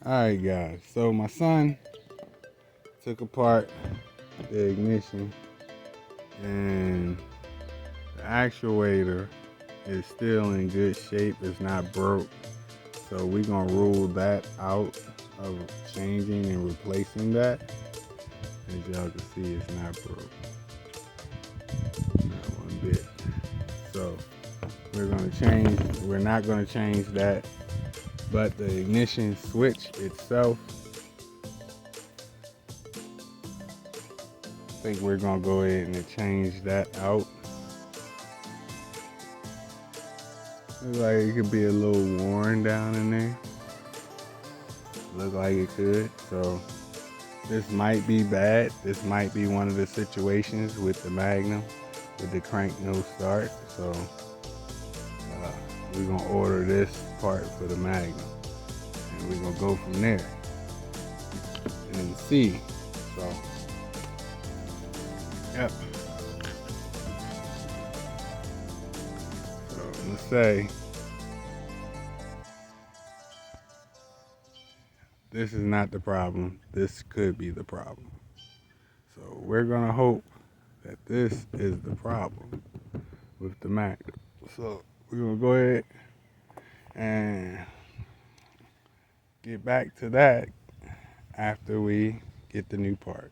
Alright guys, so my son took apart the ignition and the actuator is still in good shape. It's not broke. So we're gonna rule that out of changing and replacing that. As y'all can see, it's not broke. Not one bit. So we're not gonna change that. But the ignition switch itself, I think we're gonna go ahead and change that out. Looks like it could be a little worn down in there. Look like it could. So this might be bad. This might be one of the situations with the Magnum, with the crank no start. So we're gonna order this part for the Magnum, and we're gonna go from there and see. So, yep. So let's say this is not the problem. This could be the problem. So we're gonna hope that this is the problem with the Magnum. So we're gonna go ahead and get back to that after we get the new part.